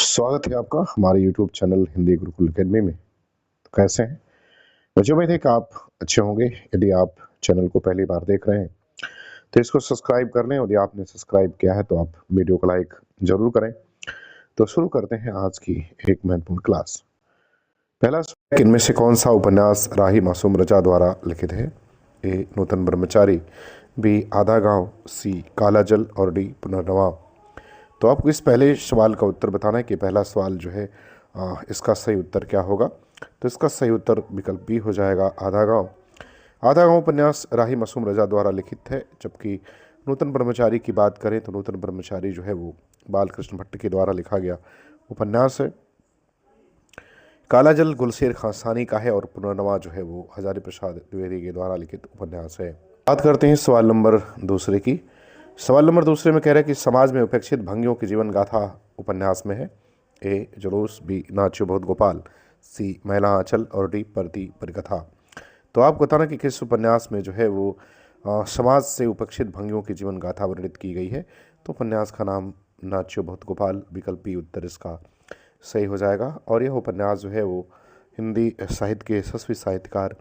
स्वागत है आपका हमारे YouTube channel Hindi Gurukul academy में। तो कैसे हैं? मुझे उम्मीद है कि आप अच्छे होंगे। यदि आप चैनल को पहली बार देख रहे हैं तो इसको सब्सक्राइब कर लें और यदि आपने सब्सक्राइब किया है तो आप वीडियो को लाइक जरूर करें। तो शुरू करते हैं आज की एक महत्वपूर्ण क्लास। पहला सवाल, इनमें से कौन सा उपन्यास राही मासूम रजा द्वारा लिखित है? ए नूतन ब्रह्मचारी, बी आधा गांव, सी काला जल और डी पुनर्नवा। तो आपको इस पहले सवाल का उत्तर बताना है कि पहला सवाल जो है इसका सही उत्तर क्या होगा। तो इसका सही उत्तर विकल्प बी हो जाएगा आधा गांव। आधा गांव उपन्यास राही मासूम रजा द्वारा लिखित है, जबकि नूतन ब्रह्मचारी की बात करें तो नूतन ब्रह्मचारी जो है वो बालकृष्ण भट्ट के द्वारा लिखा गया उपन्यास है। काला जल गुलशेर खासानी का है और पुनर्नवा जो है वो हजारी प्रसाद द्विवेदी के द्वारा लिखित उपन्यास है। बात करते हैं सवाल नंबर दूसरे की। सवाल नंबर दूसरे में कह रहा है कि समाज में उपेक्षित भंगियों की जीवन गाथा उपन्यास में है। ए जुलूस, बी नाच्यो बहुत गोपाल, सी महिला आंचल और डी परती परिकथा। तो आप बताना कि किस उपन्यास में जो है वो समाज से उपेक्षित भंगियों की जीवन गाथा वर्णित की गई है। तो उपन्यास का नाम नाच्यो बहुत गोपाल, विकल्प बी उत्तर इसका सही हो जाएगा। और यह उपन्यास जो है वो हिंदी साहित्य के यशस्वी साहित्यकार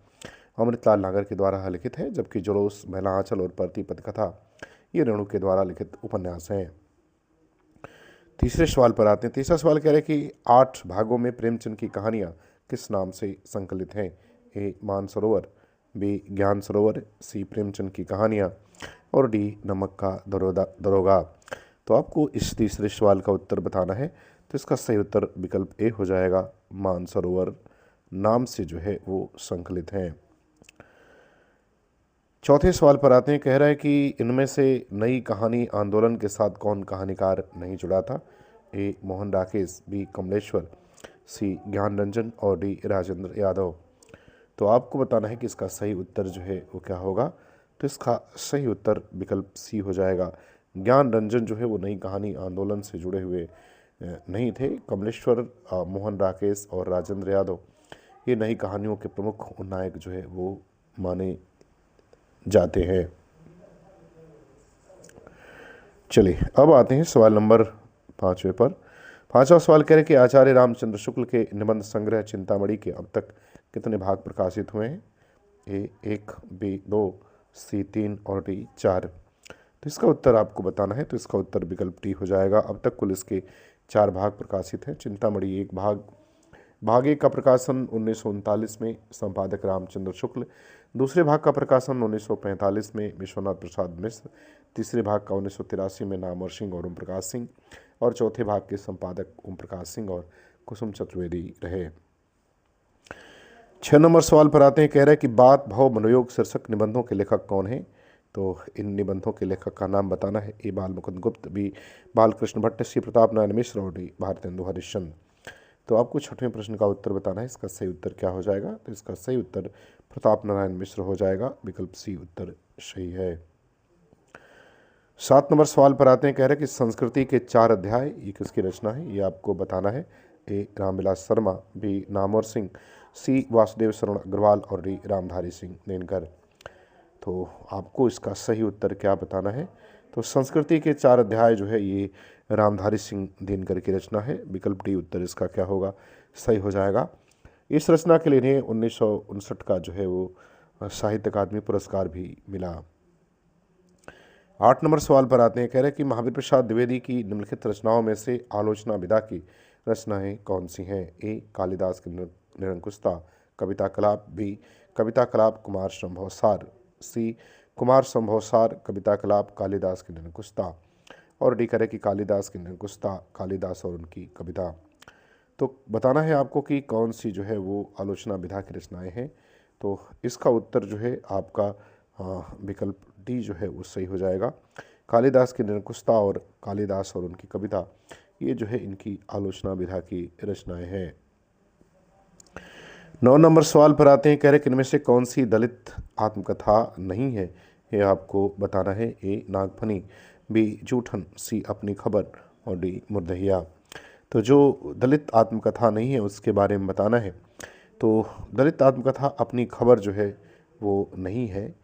अमृतलाल नागर के द्वारा लिखित है, जबकि जुलूस, महिला आंचल और परती पदकथा ये रेणु के द्वारा लिखित उपन्यास हैं। तीसरे सवाल पर आते हैं। तीसरा सवाल कह रहे हैं कि 8 भागों में प्रेमचंद की कहानियां किस नाम से संकलित हैं? ए मानसरोवर, बी ज्ञान सरोवर, सी प्रेमचंद की कहानियां और डी नमक का दरोगा। तो आपको इस तीसरे सवाल का उत्तर बताना है। तो इसका सही उत्तर विकल्प ए हो जाएगा, मानसरोवर नाम से जो है वो संकलित हैं। चौथे सवाल पर आते हैं। कह रहा है कि इनमें से नई कहानी आंदोलन के साथ कौन कहानीकार नहीं जुड़ा था? ए मोहन राकेश, बी कमलेश्वर, सी ज्ञान रंजन और डी राजेंद्र यादव। तो आपको बताना है कि इसका सही उत्तर जो है वो क्या होगा। तो इसका सही उत्तर विकल्प सी हो जाएगा। ज्ञान रंजन जो है वो नई कहानी आंदोलन से जुड़े हुए नहीं थे। कमलेश्वर, मोहन राकेश और राजेंद्र यादव ये नई कहानियों के प्रमुख नायक जो है वो माने जाते हैं। चलिए अब आते हैं सवाल नंबर 5वें पर। 5वां सवाल कह रहे कि आचार्य रामचंद्र शुक्ल के निबंध संग्रह चिंतामणि के अब तक कितने भाग प्रकाशित हुए हैं? ए 1, बी 2, सी 3 और डी 4। तो इसका उत्तर आपको बताना है। तो इसका उत्तर विकल्प डी हो जाएगा। अब तक कुल इसके 4 भाग प्रकाशित हैं। चिंतामणि एक भाग 1 का प्रकाशन 1939 में संपादक रामचंद्र शुक्ल, दूसरे भाग का प्रकाशन 1945 में विश्वनाथ प्रसाद मिश्र, तीसरे भाग का 1983 में नामवर सिंह और ओम प्रकाश सिंह और चौथे भाग के संपादक ओम प्रकाश सिंह और कुसुम चतुर्वेदी रहे। 6 नंबर सवाल पर आते हैं। कह रहा है कि बात भाव मनोयोग शीर्षक निबंधों के लेखक कौन हैं? तो इन निबंधों के लेखक का नाम बताना है। ए बाल मुकुंद गुप्त, बी बालकृष्ण भट्ट, सी प्रताप नारायण मिश्र और डी भारतेंदु हरिश्चंद्र। तो आपको 6वें प्रश्न का उत्तर बताना है। इसका सही उत्तर क्या हो जाएगा? तो इसका सही उत्तर प्रताप नारायण मिश्र हो जाएगा। विकल्प सी उत्तर सही है। 7 नंबर सवाल पर आते हैं। कह रहे हैं कि संस्कृति के 4 अध्याय ये किसकी रचना है? ये आपको बताना है। ए रामविलास शर्मा, बी नामवर सिंह, सी वासुदेव शरण अग्रवाल और डी रामधारी सिंह दिनकर। तो आपको इसका सही उत्तर क्या बताना है? तो संस्कृति के 4 अध्याय जो है ये रामधारी सिंह दिनकर की रचना है। विकल्प डी उत्तर इसका क्या होगा? सही हो जाएगा। इस रचना के लिए इन्हें 1959 का जो है वो साहित्य अकादमी पुरस्कार भी मिला। 8 नंबर सवाल पर आते हैं। कह रहे हैं कि महावीर प्रसाद द्विवेदी की निम्नलिखित रचनाओं में से आलोचना विधा की रचनाएं कौन सी हैं? ए कालिदास की निरंकुशता, कविता कलाप, बी कविता कलाप कुमार संभवसार, सी कुमार संभवसार कविता कलाप कालिदास की निरंकुशता और डी करे कि कालिदास की निरंकुशता कालिदास और उनकी कविता। तो बताना है आपको कि कौन सी जो है वो आलोचना विधा की रचनाएं हैं। तो इसका उत्तर जो है आपका विकल्प डी जो है वो सही हो जाएगा। कालिदास की निरंकुशता और कालिदास और उनकी कविता ये जो है इनकी आलोचना विधा की रचनाएं हैं। 9 नंबर सवाल पर आते हैं। कह रहे कि इनमें से कौन सी दलित आत्मकथा नहीं है? ये आपको बताना है। ए नागफनी, बी जूठन, सी अपनी खबर और डी मुर्दहिया। तो जो दलित आत्मकथा नहीं है उसके बारे में बताना है। तो दलित आत्मकथा अपनी खबर जो है वो नहीं है,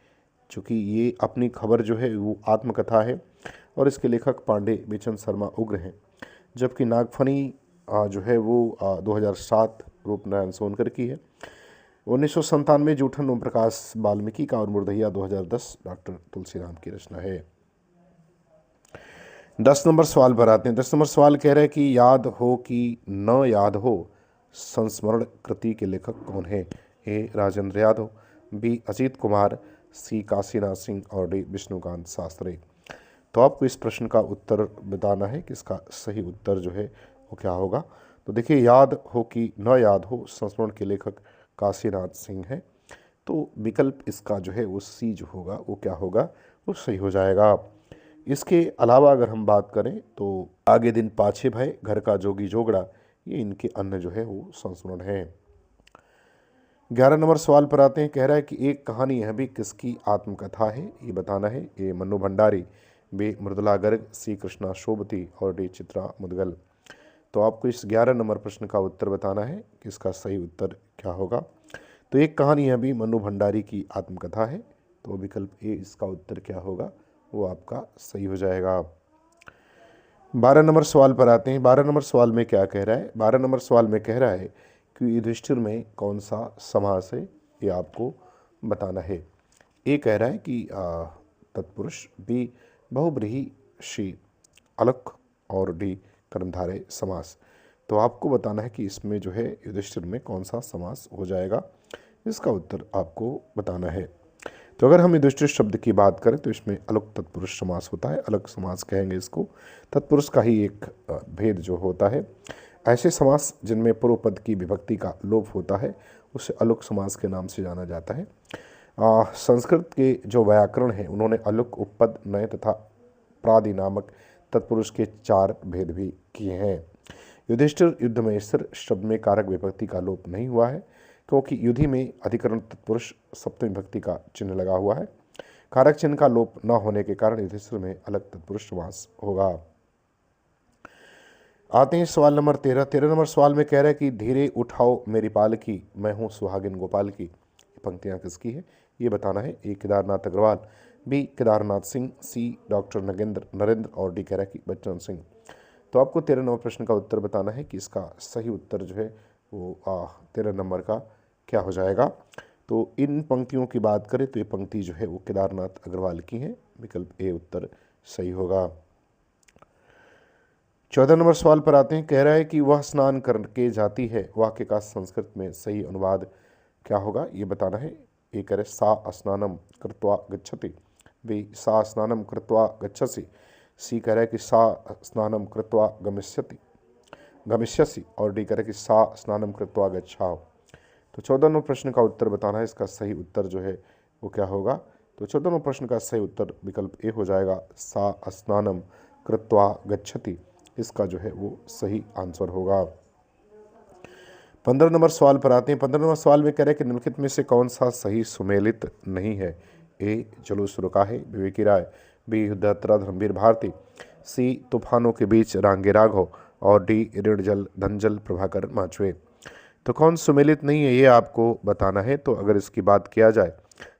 चूँकि ये अपनी खबर जो है वो आत्मकथा है और इसके लेखक पांडे बिचन शर्मा उग्र हैं। जबकि नागफनी जो है वो 2007 रूपनारायण सोनकर की है। 1997 जूठन ओम प्रकाश वाल्मीकि का और मुर्दहिया 2010 डॉक्टर तुलसीराम की रचना है। 10 नंबर सवाल पर आते हैं। 10 नंबर सवाल कह रहा है कि याद हो कि न याद हो संस्मरण कृति के लेखक कौन है? ए राजेंद्र यादव, बी अजीत कुमार, सी काशीनाथ सिंह और डी विष्णुकांत शास्त्री। तो आपको इस प्रश्न का उत्तर बताना है कि इसका सही उत्तर जो है वो क्या होगा। तो देखिए, याद हो कि न याद हो संस्मरण के लेखक काशीनाथ सिंह है। तो विकल्प इसका जो है वो सी जो होगा वो क्या होगा, वो सही हो जाएगा। इसके अलावा अगर हम बात करें तो आगे दिन पाछे भय, घर का जोगी जोगड़ा, ये इनके अन्य जो है वो संस्मरण है। 11 नंबर सवाल पर आते हैं। कह रहा है कि एक कहानी यह भी किसकी आत्मकथा है, ये बताना है। ए मन्नू भंडारी, बी मृदुला गर्ग, सी कृष्णा शोभती और डी चित्रा मुदगल। तो आपको इस 11 नंबर प्रश्न का उत्तर बताना है कि इसका सही उत्तर क्या होगा। तो एक कहानी यह भी मन्नू भंडारी की आत्मकथा है। तो विकल्प ए इसका उत्तर क्या होगा, वो आपका सही हो जाएगा। 12 नंबर सवाल पर आते हैं। 12 नंबर सवाल में क्या कह रहा है? 12 नंबर सवाल में कह रहा है कि युधिष्ठिर में कौन सा समास है, ये आपको बताना है। ए कह रहा है कि तत्पुरुष, बी बहुब्रीहि, सी अलख और डी कर्मधारय समास। तो आपको बताना है कि इसमें जो है युधिष्ठिर में कौन सा समास हो जाएगा, इसका उत्तर आपको बताना है। तो अगर हम युधिष्ठिर शब्द की बात करें तो इसमें अलग तत्पुरुष समास होता है, अलग समास कहेंगे इसको। तत्पुरुष का ही एक भेद जो होता है। ऐसे समास जिनमें पूर्व पद की विभक्ति का लोप होता है उसे अलुक समास के नाम से जाना जाता है। संस्कृत के जो व्याकरण है उन्होंने अलुक, उपपद, नय तथा प्रादि नामक तत्पुरुष के 4 भेद भी किए हैं। युधिष्ठिर युद्ध में स्थिर शब्द में कारक विभक्ति का लोप नहीं हुआ है, क्योंकि युधि में अधिकरण तत्पुरुष सप्तमी विभक्ति का चिन्ह लगा हुआ है। कारक चिन्ह का लोप न होने के कारण युधिष्ठिर में अलग तत्पुरुष समास होगा। आते हैं सवाल नंबर 13। 13 नंबर सवाल में कह रहा है कि धीरे उठाओ मेरी पालकी, मैं हूँ सुहागिन गोपाल की। ये पंक्तियाँ किसकी है, ये बताना है। ए केदारनाथ अग्रवाल, बी केदारनाथ सिंह, सी डॉक्टर नरेंद्र और डी कह रहा है कि बच्चन सिंह। तो आपको 13 नंबर प्रश्न का उत्तर बताना है कि इसका सही उत्तर जो है वो 13 नंबर का क्या हो जाएगा। तो इन पंक्तियों की बात करें तो ये पंक्ति जो है वो केदारनाथ अग्रवाल की है। विकल्प ए उत्तर सही होगा। 14 नंबर सवाल पर आते हैं। कह रहा है कि वह स्नान करके जाती है, वाक्य का संस्कृत में सही अनुवाद क्या होगा, ये बताना है। ए कह रहे सा स्नानम कृत्वा गच्छति, बी सा स्नानम कृत्वा गच्छसि, सी कह रहा है कि सा स्नानम कृत्वा गमिष्यसि और डी कह रहा है कि सा स्नानम कृत्वा गच्छाओ। तो 14 नंबर प्रश्न का उत्तर बताना है। इसका सही उत्तर जो है वो क्या होगा। तो 14 नंबर प्रश्न का सही उत्तर विकल्प ए हो जाएगा, सा स्नानम कृत्वा गच्छति। इसका जो है वो सही आंसर होगा। 15 नंबर सवाल पर आते हैं। 15 नंबर सवाल में कह रहे हैं कि निम्नलिखित में से कौन सा सही सुमेलित नहीं है। ए जुलूस रुका है, विवेकी राय, बी युद्धयात्रा धर्मवीर भारती, सी तूफानों के बीच रांगे राघव और डी ऋण जल धनजल प्रभाकर माचवे। तो कौन सुमेलित नहीं है ये आपको बताना है। तो अगर इसकी बात किया जाए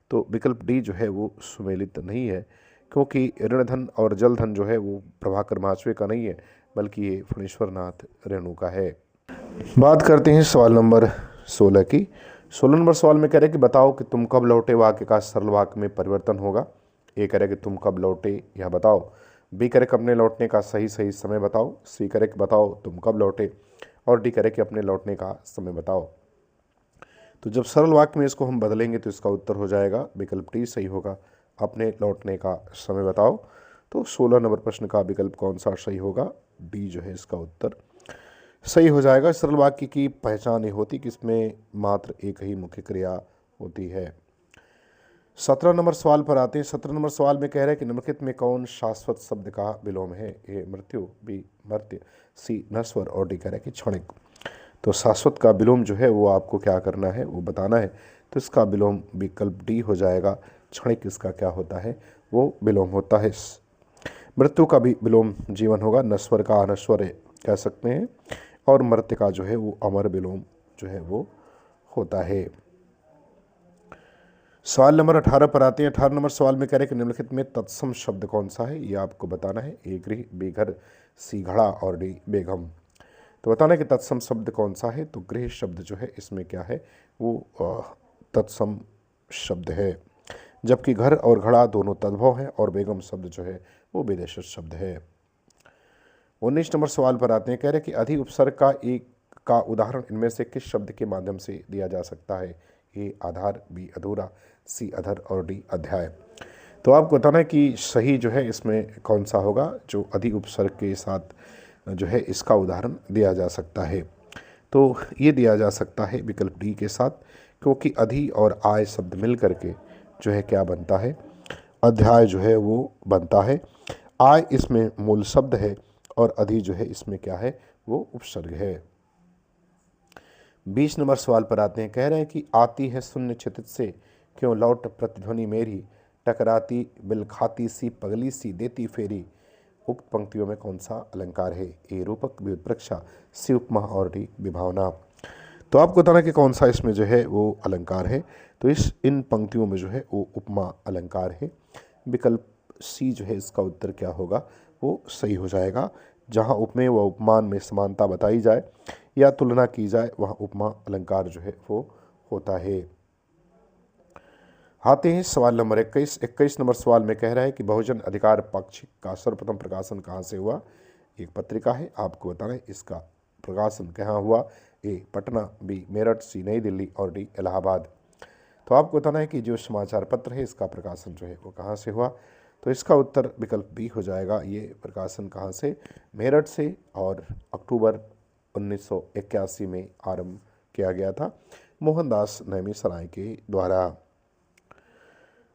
तो विकल्प डी जो है वो सुमेलित नहीं है, क्योंकि ऋणधन और जलधन जो है वो प्रभाकर माचवे का नहीं है, बल्कि ये फणीश्वर नाथ रेणु का है। बात करते हैं सवाल नंबर 16 की। 16 नंबर सवाल में कह रहे हैं कि बताओ कि तुम कब लौटे वाक्य का सरल वाक्य में परिवर्तन होगा। ए कह रहे कि तुम कब लौटे यह बताओ, बी कह रहे कि अपने लौटने का सही समय बताओ, सी कह रहे कि बताओ तुम कब लौटे और डी कह रहे कि अपने लौटने का समय बताओ। तो जब सरल वाक्य में इसको हम बदलेंगे तो इसका उत्तर हो जाएगा विकल्प डी सही होगा, अपने लौटने का समय बताओ। तो 16 नंबर प्रश्न का विकल्प कौन सा सही होगा, डी जो है इसका उत्तर सही हो जाएगा। सरल वाक्य की पहचान ये होती कि इसमें मात्र एक ही मुख्य क्रिया होती है। 17 नंबर सवाल पर आते हैं। 17 नंबर सवाल में कह रहे हैं कि निम्नलिखित में कौन शाश्वत शब्द का विलोम है। ए मृत्यु, बी मर्त्य, सी नश्वर और डी कह रहे हैं कि क्षणिक। तो शाश्वत का विलोम जो है वो आपको क्या करना है वो बताना है। तो इसका विलोम विकल्प डी हो जाएगा। क्षणिक इसका क्या होता है, वो विलोम होता है। मृत्यु का भी विलोम जीवन होगा, नश्वर का अनश्वर कह सकते हैं, और मर्त्य का जो है वो अमर विलोम जो है वो होता है। सवाल नंबर 18 पर आते हैं। 18 नंबर सवाल में कह रहे हैं कि निम्नलिखित में तत्सम शब्द कौन सा है, ये आपको बताना है। ए गृह, बी घर, सी घड़ा और डी बेगम। तो बताना कि तत्सम शब्द कौन सा है, तो गृह शब्द जो है इसमें क्या है, वो तत्सम शब्द है। जबकि घर और घड़ा दोनों तद्भव हैं और बेगम शब्द जो है वो विदेशज शब्द है। 19 नंबर सवाल पर आते हैं, कह रहे कि अधि उपसर्ग का उदाहरण इनमें से किस शब्द के माध्यम से दिया जा सकता है। ए आधार, बी अधूरा, सी अधर और डी अध्याय। तो आपको बताना है कि सही जो है इसमें कौन सा होगा, जो अधि उपसर्ग के साथ जो है इसका उदाहरण दिया जा सकता है। तो ये दिया जा सकता है विकल्प डी के साथ, क्योंकि अधि और आय शब्द मिल करके जो है क्या बनता है, अध्याय जो है वो बनता है। आय इसमें मूल शब्द है और अधि जो है इसमें क्या है, वो उपसर्ग है। 20 नंबर सवाल पर आते हैं, कह रहे हैं कि आती है शून्य क्षितिज से, क्यों लौट प्रतिध्वनि मेरी, टकराती बिल खाती सी पगली सी देती फेरी। उक्त पंक्तियों में कौन सा अलंकार है। ए रूपक, बी उत्प्रेक्षा, सी उपमा और डी विभावना। तो आपको बताना कि कौन सा इसमें जो है वो अलंकार है। तो इन पंक्तियों में जो है वो उपमा अलंकार है। विकल्प सी जो है इसका उत्तर क्या होगा, वो सही हो जाएगा। जहाँ उपमेय व उपमान में समानता बताई जाए या तुलना की जाए, वहाँ उपमा अलंकार जो है वो होता है। आते हैं सवाल नंबर 21 नंबर सवाल में कह रहा है कि बहुजन अधिकार पक्ष का सर्वप्रथम प्रकाशन कहाँ से हुआ। एक पत्रिका है, आपको बताना है इसका प्रकाशन कहाँ हुआ। ए पटना, बी मेरठ, सी नई दिल्ली और डी इलाहाबाद। तो आपको बताना है कि जो समाचार पत्र है इसका प्रकाशन जो है वो कहाँ से हुआ। तो इसका उत्तर विकल्प बी हो जाएगा। ये प्रकाशन कहाँ से, मेरठ से, और अक्टूबर 1981 में आरंभ किया गया था मोहनदास नेमी सराय के द्वारा।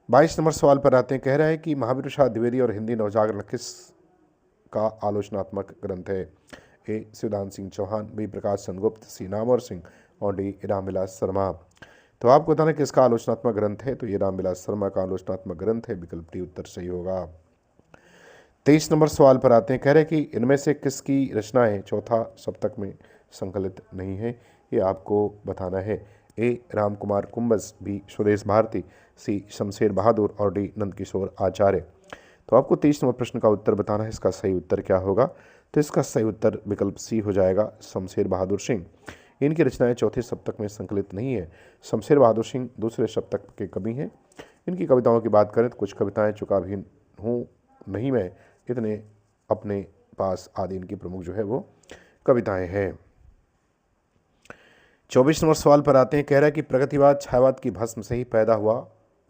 22 नंबर सवाल पर आते हैं, कह रहा है कि महावीर प्रसाद द्विवेदी और हिंदी नवजागरण किस का आलोचनात्मक ग्रंथ है। ए शिवदान सिंह चौहान, बी प्रकाश चंद्र गुप्त, सी नामवर सिंह और डी रामविलास शर्मा। तो आपको बताना किसका आलोचनात्मक ग्रंथ है, तो ये रामविलास शर्मा का आलोचनात्मक ग्रंथ है। विकल्प डी उत्तर सही होगा। 23 नंबर सवाल पर आते हैं, कह रहे कि इनमें से किसकी रचनाएं चौथा सप्तक में संकलित नहीं है। ये आपको बताना है। ए राम कुमार कुंभस, बी स्वदेश भारती, सी शमशेर बहादुर और डी नंदकिशोर आचार्य। तो आपको 23 नंबर प्रश्न का उत्तर बताना है, इसका सही उत्तर क्या होगा। तो इसका सही उत्तर विकल्प सी हो जाएगा, शमशेर बहादुर सिंह। इनकी रचनाएं चौथे सप्तक में संकलित नहीं है। शमशेर बहादुर सिंह दूसरे सप्तक के कवि हैं। इनकी कविताओं की बात करें तो कुछ कविताएं चुका भी हूँ नहीं मैं, इतने अपने पास आदि इनकी प्रमुख जो है वो कविताएं हैं। 24 नंबर सवाल पर आते हैं, कह रहा है कि प्रगतिवाद छायावाद की भस्म से ही पैदा हुआ,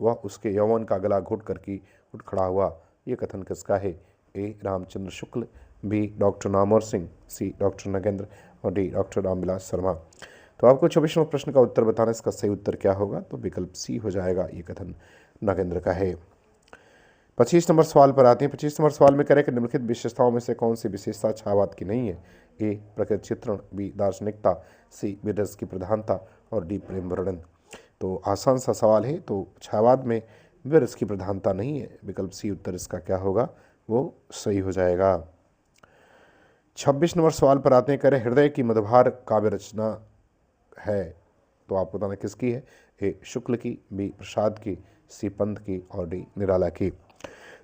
वह उसके यौवन का गला घुट करके उठ खड़ा हुआ। ये कथन किसका है। ए रामचंद्र शुक्ल, बी डॉक्टर नामवर सिंह, सी डॉक्टर नगेंद्र और डी डॉक्टर रामविलास शर्मा। तो आपको 24 नंबर प्रश्न का उत्तर बताना, इसका सही उत्तर क्या होगा, तो विकल्प सी हो जाएगा। ये कथन नगेंद्र का है। 25 नंबर सवाल पर आते हैं। 25 नंबर सवाल में कह रहे हैं कि निम्नलिखित विशेषताओं में से कौन सी विशेषता छायावाद की नहीं है। ए प्रकृति चित्रण, बी दार्शनिकता, सी विरस की प्रधानता और डी प्रेम वर्णन। तो आसान सा सवाल है। तो छायावाद में विरस की प्रधानता नहीं है। विकल्प सी उत्तर इसका क्या होगा, वो सही हो जाएगा। 26 नंबर सवाल पर आते हैं, कह रहे हृदय की मधुभार काव्य रचना है, तो आप बताना किसकी है। ए शुक्ल की, बी प्रसाद की, सी पंत की और डी निराला की।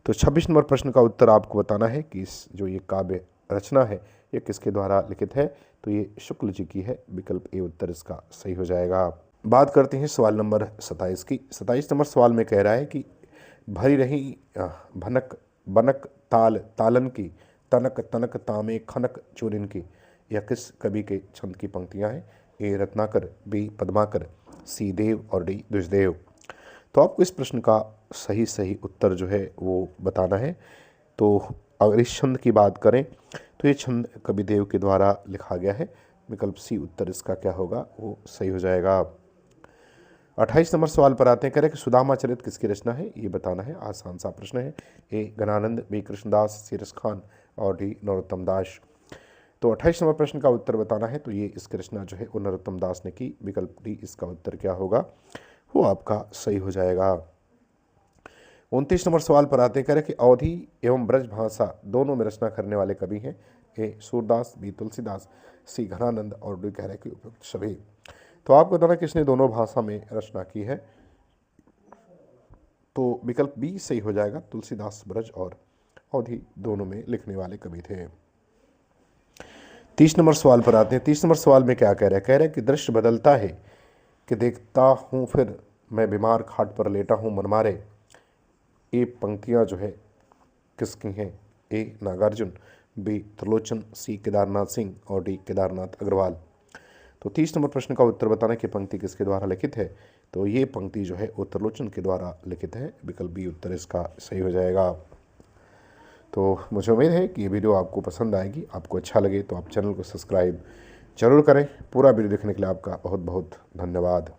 तो 26 नंबर प्रश्न का उत्तर आपको बताना है कि इस जो ये काव्य रचना है ये किसके द्वारा लिखित है, तो ये शुक्ल जी की है। विकल्प ए उत्तर इसका सही हो जाएगा। बात करते हैं सवाल नंबर 27 की। 27 नंबर सवाल में कह रहा है कि भरी रही भनक बनक ताल तालन की, तनक तनक तामे खनक चूरिन की, यह किस कवि के छंद की पंक्तियां हैं। ए रत्नाकर, बी पद्माकर, सी देव और डी द्विजदेव। तो आपको इस प्रश्न का सही उत्तर जो है वो बताना है। तो अगर इस छंद की बात करें तो ये छंद कवि देव के द्वारा लिखा गया है। विकल्प सी उत्तर इसका क्या होगा, वो सही हो जाएगा। 28 नंबर सवाल पर आते हैं, कह रहे कि सुदामा चरित किसकी रचना है, ये बताना है। आसान सा प्रश्न है। ए गणानंद, बी कृष्णदास, सीरस खान और डी नरोत्तम दास। तो 28 नंबर प्रश्न का उत्तर बताना है। तो ये इसकी रचना जो है वो नरोत्तम दास ने की। विकल्प डी इसका उत्तर क्या होगा, वो आपका सही हो जाएगा। 29 नंबर सवाल पर आते हैं, कह रहे कि अवधी एवं ब्रज भाषा दोनों में रचना करने वाले कवि हैं। ए सूरदास, बी तुलसीदास, सी घनानंद और डी कह रहे कि उपयुक्त सभी। तो आपको बताना किसने दोनों भाषा में रचना की है, तो विकल्प बी सही हो जाएगा। तुलसीदास ब्रज और अवधी दोनों में लिखने वाले कवि थे। 30 नंबर सवाल पर आते हैं। 30 नंबर सवाल में क्या कह रहा है? कह रहा है कि दृश्य बदलता है कि देखता हूँ फिर मैं बीमार खाट पर लेटा हूँ मन मारे। ये पंक्तियाँ जो है किसकी हैं? ए नागार्जुन, बी त्रिलोचन, सी केदारनाथ सिंह और डी केदारनाथ अग्रवाल। तो 30 नंबर प्रश्न का उत्तर बताना कि पंक्ति किसके द्वारा लिखित है। तो ये पंक्ति जो है वो त्रिलोचन के द्वारा लिखित है। विकल्प बी उत्तर इसका सही हो जाएगा। तो मुझे उम्मीद है कि ये वीडियो आपको पसंद आएगी, आपको अच्छा लगे तो आप चैनल को सब्सक्राइब जरूर करें। पूरा वीडियो देखने के लिए आपका बहुत बहुत धन्यवाद।